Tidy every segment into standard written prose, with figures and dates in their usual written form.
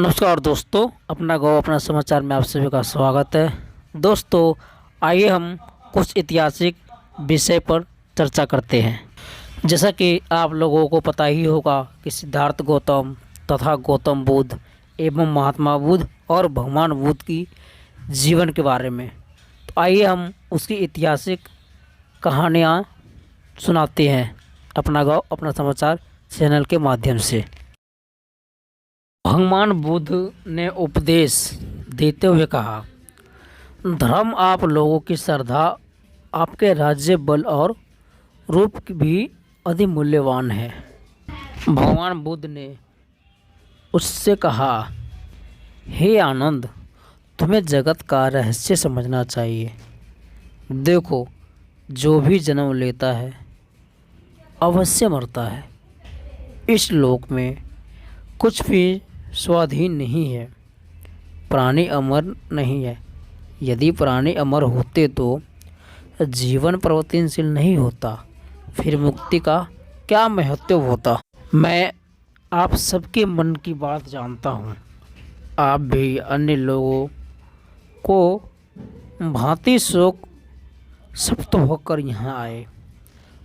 नमस्कार दोस्तों, अपना गाँव अपना समाचार में आप सभी का स्वागत है। दोस्तों, आइए हम कुछ ऐतिहासिक विषय पर चर्चा करते हैं। जैसा कि आप लोगों को पता ही होगा कि सिद्धार्थ गौतम तथा गौतम बुद्ध एवं महात्मा बुद्ध और भगवान बुद्ध की जीवन के बारे में, तो आइए हम उसकी ऐतिहासिक कहानियाँ सुनाते हैं अपना गाँव अपना समाचार चैनल के माध्यम से। भगवान बुद्ध ने उपदेश देते हुए कहा, धर्म आप लोगों की श्रद्धा आपके राज्य बल और रूप की भी अधिक मूल्यवान है। भगवान बुद्ध ने उससे कहा, हे आनंद, तुम्हें जगत का रहस्य समझना चाहिए। देखो, जो भी जन्म लेता है अवश्य मरता है। इस लोक में कुछ भी स्वाधीन नहीं है। प्राणी अमर नहीं है। यदि प्राणी अमर होते तो जीवन परिवर्तनशील नहीं होता, फिर मुक्ति का क्या महत्व होता। मैं आप सबके मन की बात जानता हूँ। आप भी अन्य लोगों को भांति शोक सप्त होकर यहाँ आए,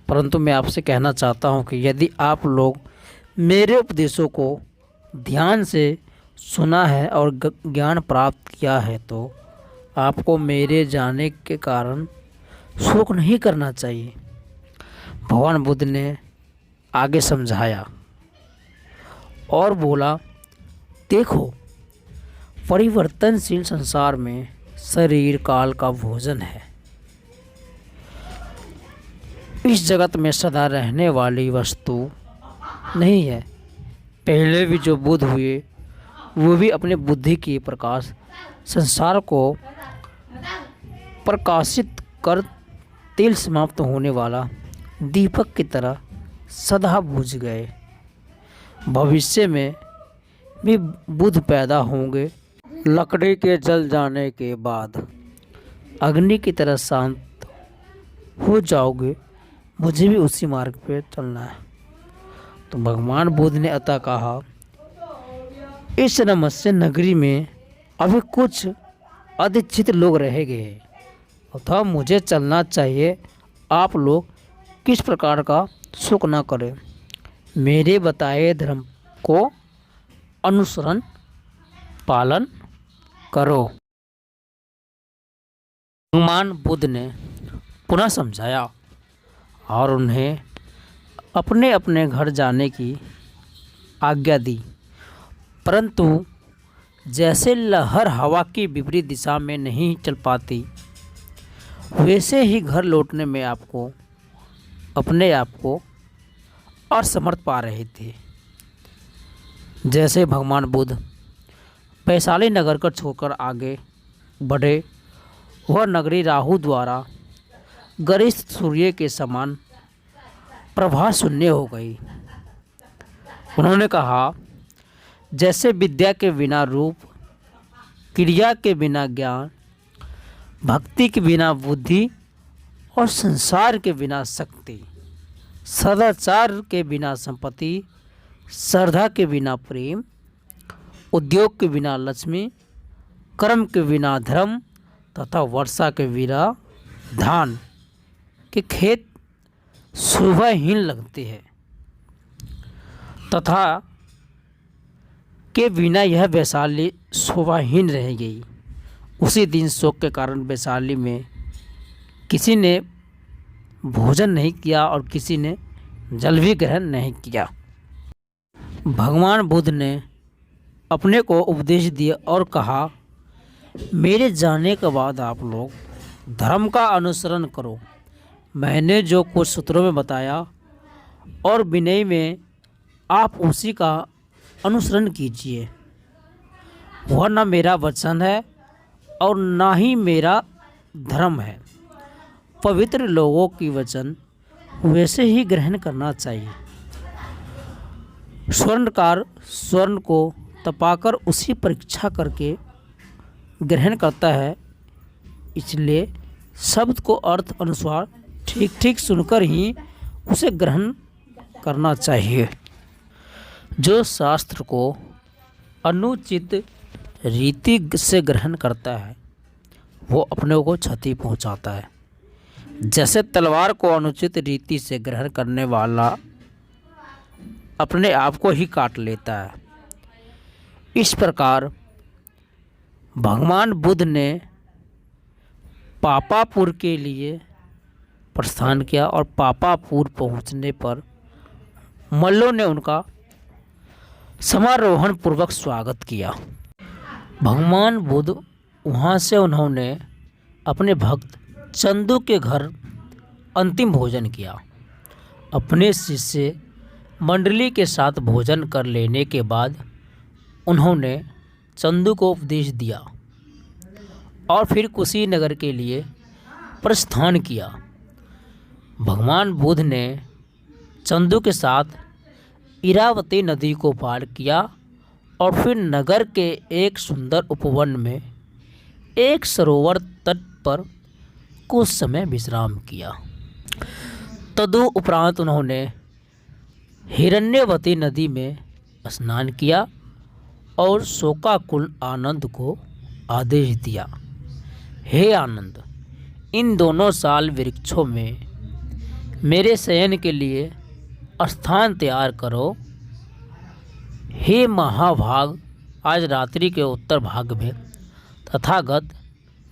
परंतु मैं आपसे कहना चाहता हूँ कि यदि आप लोग मेरे उपदेशों को ध्यान से सुना है और ज्ञान प्राप्त किया है तो आपको मेरे जाने के कारण शोक नहीं करना चाहिए। भगवान बुद्ध ने आगे समझाया और बोला, देखो, परिवर्तनशील संसार में शरीर काल का भोजन है। इस जगत में सदा रहने वाली वस्तु नहीं है। पहले भी जो बुद्ध हुए वो भी अपने बुद्धि के प्रकाश संसार को प्रकाशित कर तेल समाप्त होने वाला दीपक की तरह सदा बुझ गए। भविष्य में भी बुद्ध पैदा होंगे। लकड़ी के जल जाने के बाद अग्नि की तरह शांत हो जाओगे। मुझे भी उसी मार्ग पे चलना है। तो भगवान बुद्ध ने अतः कहा, इस नमस्य नगरी में अभी कुछ अधिष्ठित लोग रह गए हैं, अतः मुझे चलना चाहिए। आप लोग किस प्रकार का शोक न करें, मेरे बताए धर्म को अनुसरण पालन करो। भगवान बुद्ध ने पुनः समझाया और उन्हें अपने अपने घर जाने की आज्ञा दी, परंतु जैसे लहर हवा की विपरीत दिशा में नहीं चल पाती, वैसे ही घर लौटने में आपको अपने आप को असमर्थ पा रहे थे। जैसे भगवान बुद्ध वैशाली नगर को छोड़कर आगे बढ़े, वह नगरी राहु द्वारा गरिष्ठ सूर्य के समान प्रभा शून्य हो गई। उन्होंने कहा, जैसे विद्या के बिना रूप, क्रिया के बिना ज्ञान, भक्ति के बिना बुद्धि और संसार के बिना शक्ति, सदाचार के बिना संपत्ति, श्रद्धा के बिना प्रेम, उद्योग के बिना लक्ष्मी, कर्म के बिना धर्म तथा वर्षा के बिना धान के खेत शोभाहीन लगते हैं, तथा के बिना यह वैशाली शोभाहीन रह गई। उसी दिन शोक के कारण वैशाली में किसी ने भोजन नहीं किया और किसी ने जल भी ग्रहण नहीं किया। भगवान बुद्ध ने अपने को उपदेश दिया और कहा, मेरे जाने के बाद आप लोग धर्म का अनुसरण करो। मैंने जो कुछ सूत्रों में बताया और विनय में आप उसी का अनुसरण कीजिए। वह न मेरा वचन है और न ही मेरा धर्म है। पवित्र लोगों की वचन वैसे ही ग्रहण करना चाहिए। स्वर्णकार स्वर्ण को तपाकर उसी परीक्षा करके ग्रहण करता है, इसलिए शब्द को अर्थ अनुसार ठीक ठीक सुनकर ही उसे ग्रहण करना चाहिए। जो शास्त्र को अनुचित रीति से ग्रहण करता है वो अपने को क्षति पहुंचाता है। जैसे तलवार को अनुचित रीति से ग्रहण करने वाला अपने आप को ही काट लेता है, इस प्रकार भगवान बुद्ध ने पापापुर के लिए प्रस्थान किया और पापापुर पहुंचने पर मल्लों ने उनका समारोहण पूर्वक स्वागत किया। भगवान बुद्ध वहाँ से उन्होंने अपने भक्त चंदू के घर अंतिम भोजन किया। अपने शिष्य मंडली के साथ भोजन कर लेने के बाद उन्होंने चंदू को उपदेश दिया और फिर कुशीनगर के लिए प्रस्थान किया। भगवान बुद्ध ने चंदू के साथ इरावती नदी को पार किया और फिर नगर के एक सुंदर उपवन में एक सरोवर तट पर कुछ समय विश्राम किया। तदुपरांत उन्होंने हिरण्यवती नदी में स्नान किया और शोकाकुल आनंद को आदेश दिया, हे आनंद, इन दोनों साल वृक्षों में मेरे शयन के लिए स्थान तैयार करो। हे महाभाग, आज रात्रि के उत्तर भाग में तथागत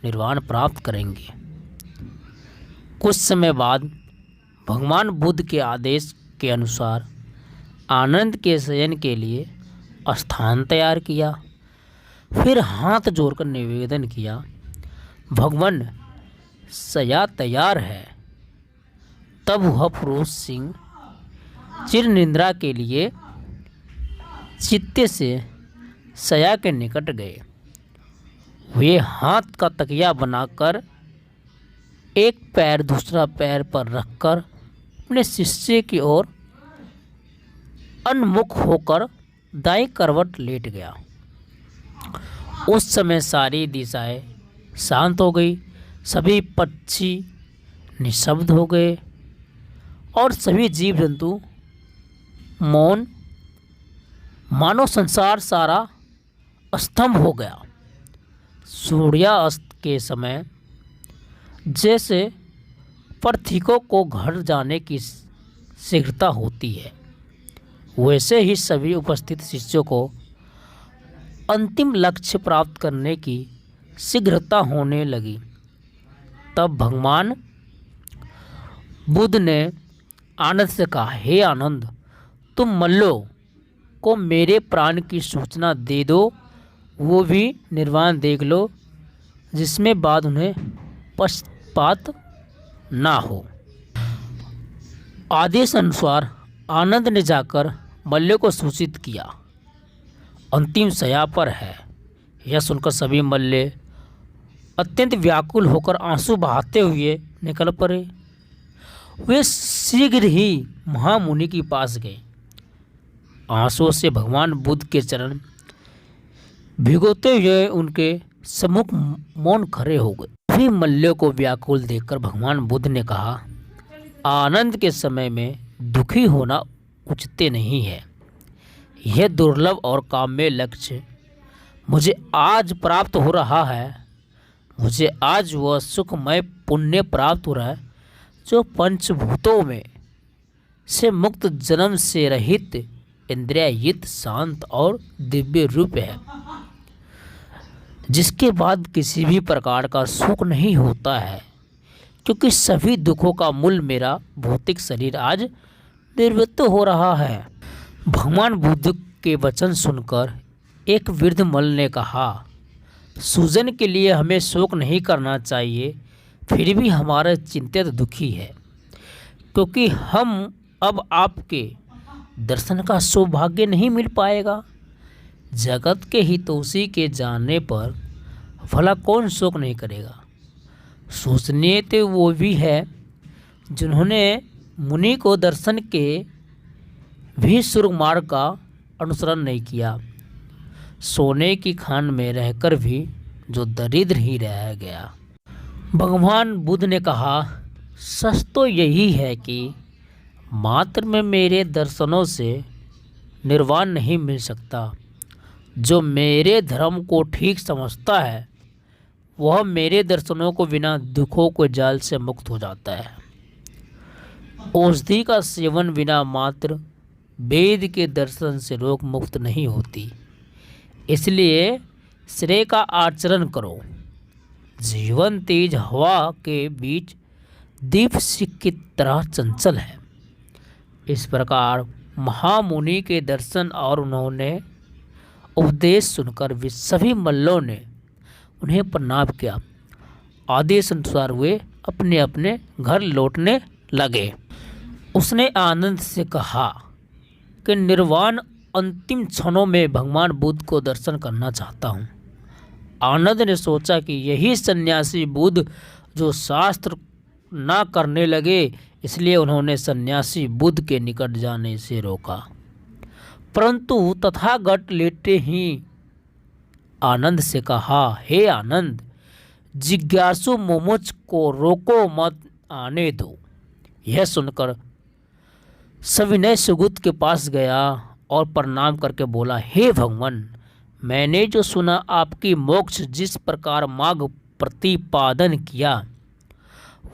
निर्वाण प्राप्त करेंगे। कुछ समय बाद भगवान बुद्ध के आदेश के अनुसार आनंद के शयन के लिए स्थान तैयार किया। फिर हाथ जोड़कर निवेदन किया, भगवान शया तैयार है। तब वह पुरुष सिंह चिर निद्रा के लिए चित्ते से शया के निकट गए। वे हाथ का तकिया बनाकर एक पैर दूसरा पैर पर रखकर अपने शिष्य की ओर उन्मुख होकर दाईं करवट लेट गया। उस समय सारी दिशाएं शांत हो गई, सभी पक्षी निशब्द हो गए और सभी जीव जंतु मौन, मानो संसार सारा स्तंभ हो गया। सूर्यास्त के समय जैसे पथिकों को घर जाने की शीघ्रता होती है, वैसे ही सभी उपस्थित शिष्यों को अंतिम लक्ष्य प्राप्त करने की शीघ्रता होने लगी। तब भगवान बुद्ध ने आनंद से कहा, हे आनंद, तुम मल्लों को मेरे प्राण की सूचना दे दो, वो भी निर्वाण देख लो, जिसमें बाद उन्हें पक्षपात ना हो। आदेश अनुसार आनंद ने जाकर मल्लों को सूचित किया, अंतिम शया पर है। यह सुनकर सभी मल्ले अत्यंत व्याकुल होकर आंसू बहाते हुए निकल पड़े। वे शीघ्र ही महामुनि के पास गए। आंसुओं से भगवान बुद्ध के चरण भिगोते हुए उनके सम्मुख मौन खड़े हो गए। सभी मल्लों को व्याकुल देखकर भगवान बुद्ध ने कहा, आनंद के समय में दुखी होना उचित नहीं है। यह दुर्लभ और काम्य लक्ष्य मुझे आज प्राप्त हो रहा है। मुझे आज वह सुखमय पुण्य प्राप्त हो रहा है जो पंचभूतों में से मुक्त, जन्म से रहित, इंद्रिययुक्त, शांत और दिव्य रूप है, जिसके बाद किसी भी प्रकार का सुख नहीं होता है, क्योंकि सभी दुखों का मूल मेरा भौतिक शरीर आज निवृत्त हो रहा है। भगवान बुद्ध के वचन सुनकर एक वृद्ध मल ने कहा, सूजन के लिए हमें शोक नहीं करना चाहिए, फिर भी हमारा चिंतित दुखी है, क्योंकि हम अब आपके दर्शन का सौभाग्य नहीं मिल पाएगा। जगत के हितोषी के जाने पर भला कौन शोक नहीं करेगा। सोचनीय तो वो भी है जिन्होंने मुनि को दर्शन के भी सुर्ग मार्ग का अनुसरण नहीं किया, सोने की खान में रहकर भी जो दरिद्र ही रह गया। भगवान बुद्ध ने कहा, सच तो यही है कि मात्र में मेरे दर्शनों से निर्वाण नहीं मिल सकता, जो मेरे धर्म को ठीक समझता है वह मेरे दर्शनों को बिना दुखों के जाल से मुक्त हो जाता है। औषधि का सेवन बिना मात्र वेद के दर्शन से रोग मुक्त नहीं होती। इसलिए श्रेय का आचरण करो। जीवन तेज हवा के बीच दीप सिक की तरह चंचल है। इस प्रकार महामुनि के दर्शन और उन्होंने उपदेश सुनकर वे सभी मल्लों ने उन्हें प्रणाम किया। आदेश अनुसार वे अपने अपने घर लौटने लगे। उसने आनंद से कहा कि निर्वाण अंतिम क्षणों में भगवान बुद्ध को दर्शन करना चाहता हूँ। आनंद ने सोचा कि यही सन्यासी बुद्ध जो शास्त्र ना करने लगे, इसलिए उन्होंने सन्यासी बुद्ध के निकट जाने से रोका। परंतु तथागत लेटे ही आनंद से कहा, हे आनंद, जिज्ञासु मुमुक्ष को रोको मत, आने दो। यह सुनकर सविनय सुगुत के पास गया और प्रणाम करके बोला, हे भगवान, मैंने जो सुना आपकी मोक्ष जिस प्रकार मार्ग प्रतिपादन किया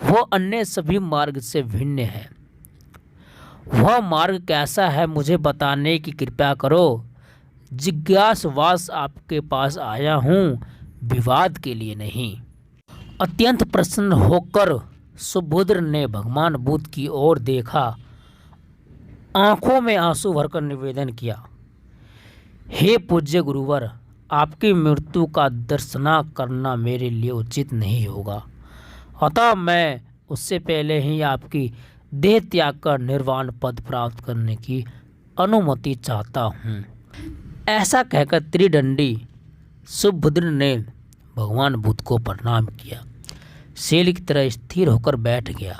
वह अन्य सभी मार्ग से भिन्न है। वह मार्ग कैसा है मुझे बताने की कृपा करो। जिज्ञासवास आपके पास आया हूँ, विवाद के लिए नहीं। अत्यंत प्रसन्न होकर सुबुद्र ने भगवान बुद्ध की ओर देखा, आंखों में आंसू भरकर निवेदन किया, हे पूज्य गुरुवर, आपकी मृत्यु का दर्शना करना मेरे लिए उचित नहीं होगा, अतः मैं उससे पहले ही आपकी देह त्याग कर निर्वाण पद प्राप्त करने की अनुमति चाहता हूँ। ऐसा कहकर त्रिदंडी सुबुद्र ने भगवान बुद्ध को प्रणाम किया, शेर की तरह स्थिर होकर बैठ गया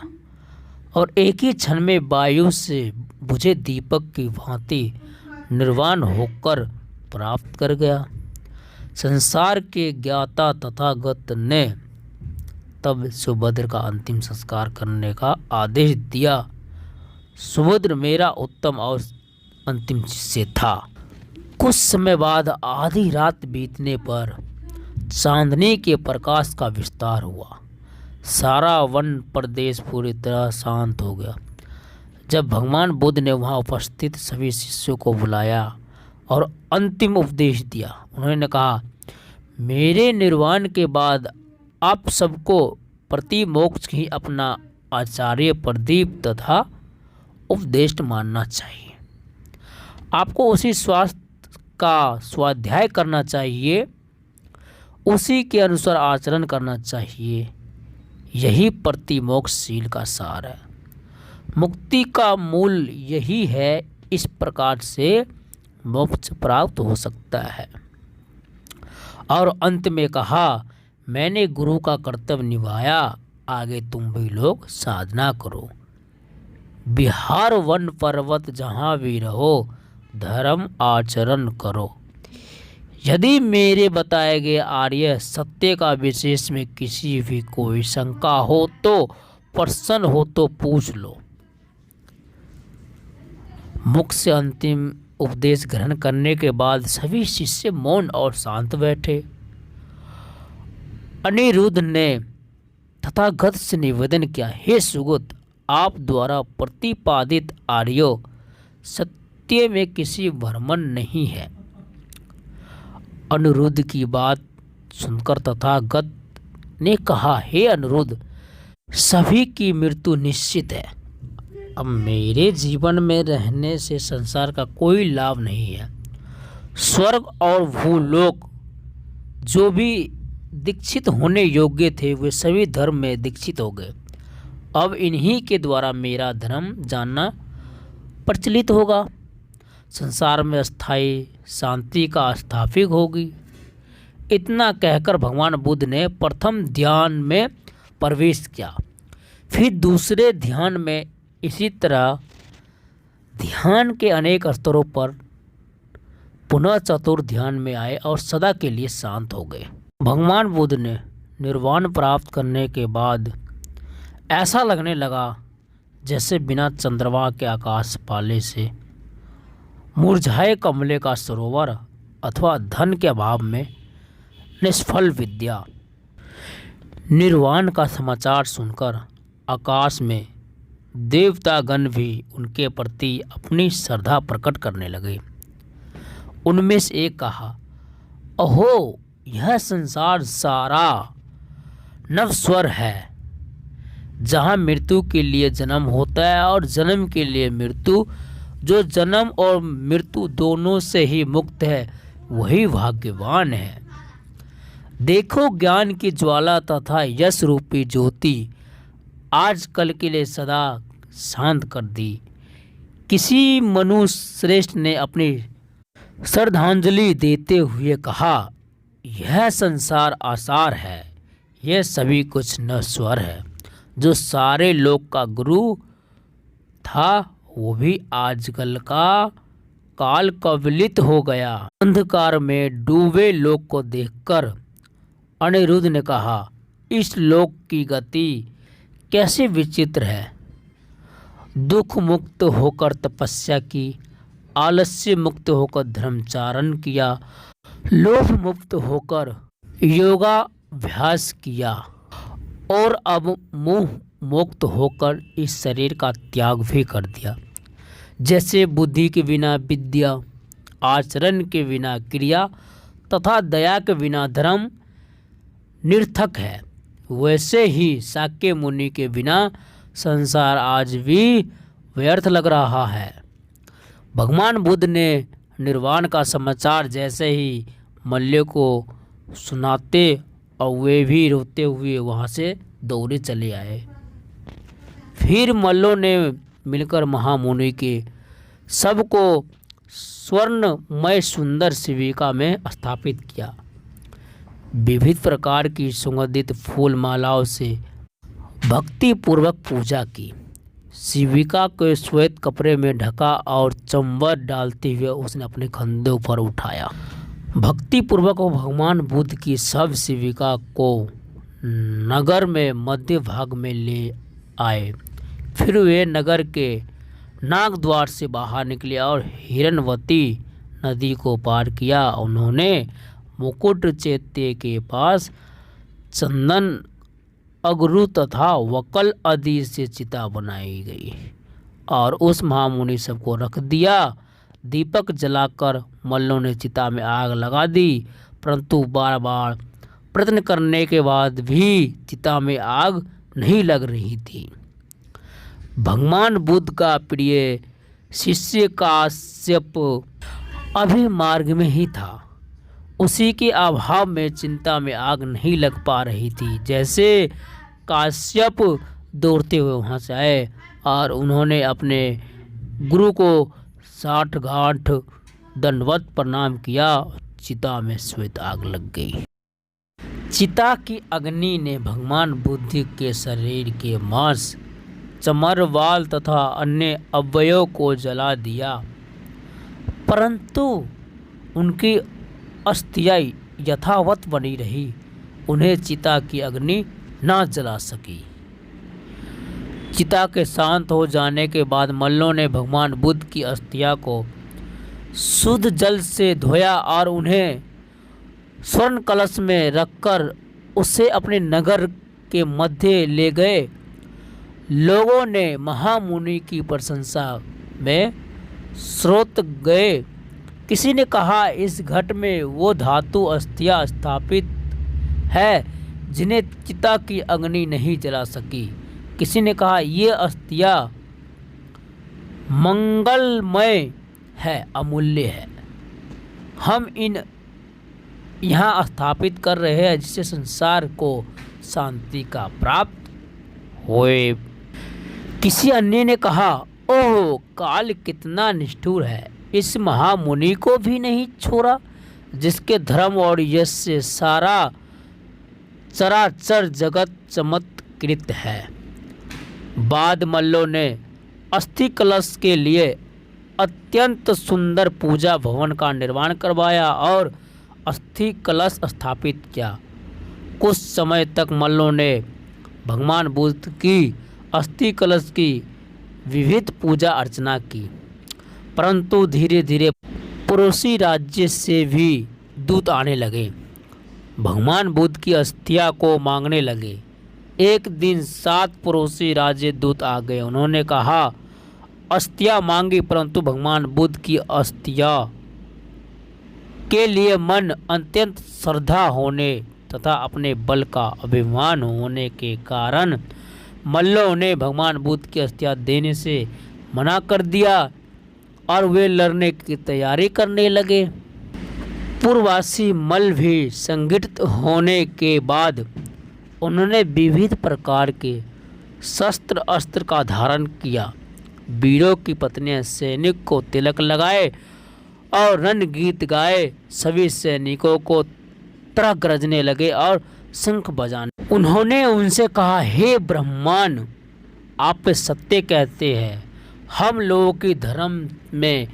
और एक ही क्षण में वायु से बुझे दीपक की भांति निर्वाण होकर प्राप्त कर गया। संसार के ज्ञाता तथागत ने तब सुभद्र का अंतिम संस्कार करने का आदेश दिया। सुभद्र मेरा उत्तम और अंतिम शिष्य था। कुछ समय बाद आधी रात बीतने पर चांदनी के प्रकाश का विस्तार हुआ। सारा वन प्रदेश पूरी तरह शांत हो गया। जब भगवान बुद्ध ने वहां उपस्थित सभी शिष्यों को बुलाया और अंतिम उपदेश दिया, उन्होंने कहा, मेरे निर्वाण के बाद आप सबको प्रति मोक्ष ही अपना आचार्य प्रदीप तथा उपदेश मानना चाहिए। आपको उसी स्वास्थ्य का स्वाध्याय करना चाहिए, उसी के अनुसार आचरण करना चाहिए। यही प्रतिमोक्षशील का सार है। मुक्ति का मूल यही है। इस प्रकार से मोक्ष प्राप्त हो सकता है। और अंत में कहा, मैंने गुरु का कर्तव्य निभाया, आगे तुम भी लोग साधना करो। बिहार वन पर्वत जहाँ भी रहो, धर्म आचरण करो। यदि मेरे बताए गए आर्य सत्य का विशेष में किसी भी कोई शंका हो तो प्रश्न हो तो पूछ लो। मुख से अंतिम उपदेश ग्रहण करने के बाद सभी शिष्य मौन और शांत बैठे। अनिरुद्ध ने तथागत से निवेदन किया, हे सुगत, आप द्वारा प्रतिपादित आर्यो सत्य में किसी भ्रमण नहीं है। अनिरुद्ध की बात सुनकर तथागत ने कहा, हे अनिरुद्ध, सभी की मृत्यु निश्चित है। अब मेरे जीवन में रहने से संसार का कोई लाभ नहीं है। स्वर्ग और भूलोक जो भी दीक्षित होने योग्य थे वे सभी धर्म में दीक्षित हो गए। अब इन्हीं के द्वारा मेरा धर्म जानना प्रचलित होगा। संसार में स्थायी शांति का स्थापित होगी। इतना कहकर भगवान बुद्ध ने प्रथम ध्यान में प्रवेश किया, फिर दूसरे ध्यान में। इसी तरह ध्यान के अनेक स्तरों पर पुनः चतुर्थ ध्यान में आए और सदा के लिए शांत हो गए। भगवान बुद्ध ने निर्वाण प्राप्त करने के बाद ऐसा लगने लगा जैसे बिना चंद्रमा के आकाश पाले से मुरझाए कमले का सरोवर अथवा धन के अभाव में निष्फल विद्या। निर्वाण का समाचार सुनकर आकाश में देवतागण भी उनके प्रति अपनी श्रद्धा प्रकट करने लगे। उनमें से एक कहा, अहो, यह संसार सारा नश्वर है, जहाँ मृत्यु के लिए जन्म होता है और जन्म के लिए मृत्यु। जो जन्म और मृत्यु दोनों से ही मुक्त है वही भाग्यवान है। देखो, ज्ञान की ज्वाला तथा यश रूपी ज्योति आज कल के लिए सदा शांत कर दी। किसी मनुष्य श्रेष्ठ ने अपनी श्रद्धांजलि देते हुए कहा, यह संसार आसार है, यह सभी कुछ नश्वर है। जो सारे लोक का गुरु था वो भी आजकल का काल कवलित हो गया। अंधकार में डूबे लोक को देखकर अनिरुद्ध ने कहा, इस लोक की गति कैसे विचित्र है। दुख मुक्त होकर तपस्या की, आलस्य मुक्त होकर धर्मचारण किया, लोभ मुक्त होकर योगाभ्यास किया और अब मोह मुक्त होकर इस शरीर का त्याग भी कर दिया। जैसे बुद्धि के बिना विद्या, आचरण के बिना क्रिया तथा दया के बिना धर्म निरर्थक है, वैसे ही शाक्य मुनि के बिना संसार आज भी व्यर्थ लग रहा है। भगवान बुद्ध ने निर्वाण का समाचार जैसे ही मल्ल को सुनाते और वे भी रोते हुए वहाँ से दौड़े चले आए। फिर मल्लों ने मिलकर महामुनि के सबको स्वर्णमय सुंदर शिविका में स्थापित किया। विविध प्रकार की सुगंधित फूल मालाओं से भक्ति पूर्वक पूजा की। शिविका को श्वेत कपड़े में ढका और चंबर डालते हुए उसने अपने कंधों पर उठाया। भक्ति पूर्वक वो भगवान बुद्ध की सब शिविका को नगर में मध्य भाग में ले आए। फिर वे नगर के नाग द्वार से बाहर निकले और हिरण्यवती नदी को पार किया। उन्होंने मुकुट चैत्य के पास चंदन, अगरू तथा वकल आदि से चिता बनाई गई और उस महामुनि सबको रख दिया। दीपक जलाकर मल्लों ने चिता में आग लगा दी, परंतु बार बार प्रयत्न करने के बाद भी चिता में आग नहीं लग रही थी। भगवान बुद्ध का प्रिय शिष्य काश्यप अभी मार्ग में ही था। उसी के अभाव में चिंता में आग नहीं लग पा रही थी। जैसे काश्यप दौड़ते हुए वहाँ से आए और उन्होंने अपने गुरु को 60 गांठ दंडवत प्रणाम किया। चिता में श्वेत आग लग गई। चिता की अग्नि ने भगवान बुद्ध के शरीर के मांस, चमर, बाल तथा अन्य अवयवों को जला दिया, परंतु उनकी अस्थियाँ यथावत बनी रही। उन्हें चिता की अग्नि न जला सकी। चिता के शांत हो जाने के बाद मल्लों ने भगवान बुद्ध की अस्थियाँ को शुद्ध जल से धोया और उन्हें स्वर्ण कलश में रखकर उसे अपने नगर के मध्य ले गए। लोगों ने महामुनि की प्रशंसा में स्रोत गए। किसी ने कहा, इस घट में वो धातु अस्थियाँ स्थापित है जिन्हें चिता की अग्नि नहीं जला सकी। किसी ने कहा, ये अस्थियाँ मंगलमय है, अमूल्य है। हम इन यहाँ स्थापित कर रहे हैं जिससे संसार को शांति का प्राप्त होए। किसी अन्य ने कहा, ओह, काल कितना निष्ठुर है, इस महामुनि को भी नहीं छोड़ा जिसके धर्म और यश से सारा चराचर जगत चमत्कृत है। बाद मल्लों ने अस्थि कलश के लिए अत्यंत सुंदर पूजा भवन का निर्माण करवाया और अस्थि कलश स्थापित किया। कुछ समय तक मल्लों ने भगवान बुद्ध की अस्थि कलश की विविध पूजा अर्चना की, परंतु धीरे धीरे पड़ोसी राज्य से भी दूत आने लगे, भगवान बुद्ध की अस्थियां को मांगने लगे। एक दिन 7 पड़ोसी राज्य दूत आ गए। उन्होंने कहा, अस्थियां मांगी, परंतु भगवान बुद्ध की अस्थियां के लिए मन अत्यंत श्रद्धा होने तथा अपने बल का अभिमान होने के कारण मल्लों ने भगवान बुद्ध की अस्थियां देने से मना कर दिया और वे लड़ने की तैयारी करने लगे। पूर्ववासी मल्ल भी संगठित होने के बाद उन्होंने विविध प्रकार के शस्त्र अस्त्र का धारण किया। वीरों की पत्नियां सैनिक को तिलक लगाए और रणगीत गाए। सभी सैनिकों को तरह गरजने लगे और शंख बजाने। उन्होंने उनसे कहा, हे ब्राह्मण, आप सत्य कहते हैं। हम लोगों की धर्म में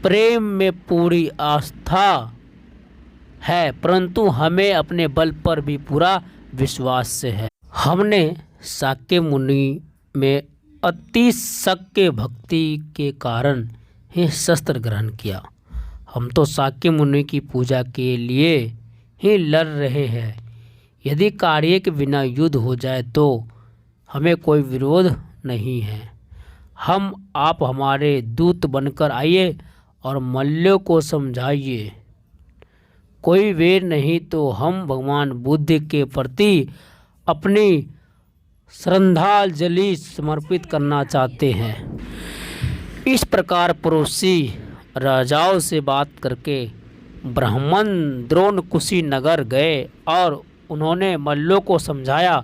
प्रेम में पूरी आस्था है, परंतु हमें अपने बल पर भी पूरा विश्वास से है। हमने शाक्य मुनि में अति शक्य भक्ति के कारण ही शस्त्र ग्रहण किया। हम तो शाक्य मुनि की पूजा के लिए ही लड़ रहे हैं। यदि कार्य के बिना युद्ध हो जाए तो हमें कोई विरोध नहीं है। आप हमारे दूत बनकर आइए और मल्लों को समझाइए। कोई वेर नहीं तो हम भगवान बुद्ध के प्रति अपनी श्रद्धांजलि समर्पित करना चाहते हैं। इस प्रकार पड़ोसी राजाओं से बात करके ब्राह्मण द्रोण कुशीनगर गए और उन्होंने मल्लों को समझाया,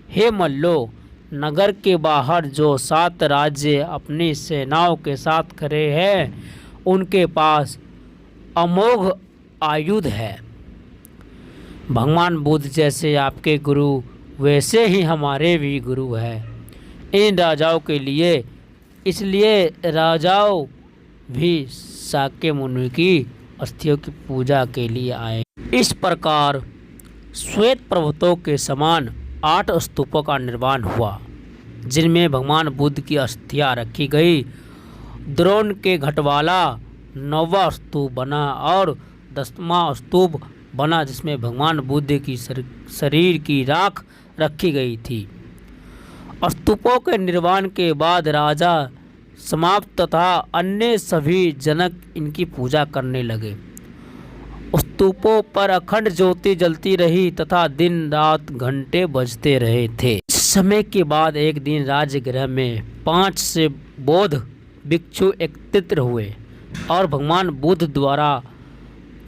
हे मल्लों, नगर के बाहर जो 7 राज्य अपनी सेनाओं के साथ खड़े हैं, उनके पास अमोघ आयुध है। भगवान बुद्ध जैसे आपके गुरु वैसे ही हमारे भी गुरु हैं इन राजाओं के लिए। इसलिए राजाओं भी शाक्य मुनि की अस्थियों की पूजा के लिए आए। इस प्रकार श्वेत पर्वतों के समान 8 स्तूपों का निर्माण हुआ, जिनमें भगवान बुद्ध की अस्थियां रखी गई। द्रोण के घटवाला 9वां स्तूप बना और 10वां स्तूप बना, जिसमें भगवान बुद्ध की शरीर की राख रखी गई थी। स्तूपों के निर्माण के बाद राजा समाप्त तथा अन्य सभी जनक इनकी पूजा करने लगे। स्तूपों पर अखंड ज्योति जलती रही तथा दिन रात घंटे बजते रहे थे। इस समय के बाद एक दिन राजगृह में 5 से बौद्ध भिक्षु एकत्रित हुए और भगवान बुद्ध द्वारा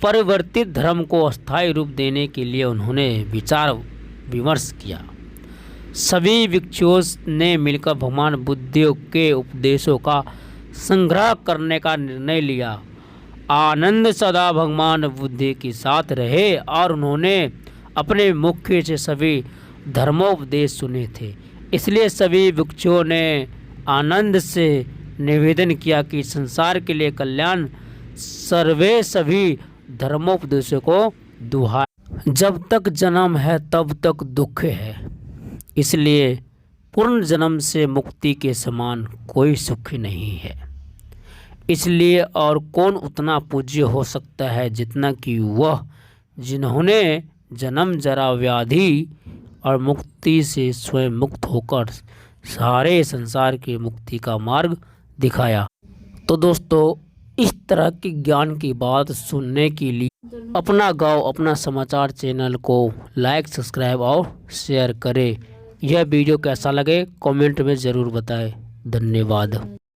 परिवर्तित धर्म को अस्थायी रूप देने के लिए उन्होंने विचार विमर्श किया। सभी भिक्षुओं ने मिलकर भगवान बुद्ध के उपदेशों का संग्रह करने का निर्णय लिया। आनंद सदा भगवान बुद्ध के साथ रहे और उन्होंने अपने मुख से सभी धर्मोपदेश सुने थे। इसलिए सभी भिक्षुओं ने आनंद से निवेदन किया कि संसार के लिए कल्याण सर्वे सभी धर्मोपदेशों को दुहाए। जब तक जन्म है तब तक दुख है, इसलिए पूर्ण जन्म से मुक्ति के समान कोई सुख नहीं है। इसलिए और कौन उतना पूज्य हो सकता है जितना कि वह जिन्होंने जन्म जरा व्याधि और मुक्ति से स्वयं मुक्त होकर सारे संसार की मुक्ति का मार्ग दिखाया। तो दोस्तों, इस तरह की ज्ञान की बात सुनने के लिए अपना गाँव अपना समाचार चैनल को लाइक, सब्सक्राइब और शेयर करें। यह वीडियो कैसा लगे कमेंट में ज़रूर बताएं। धन्यवाद।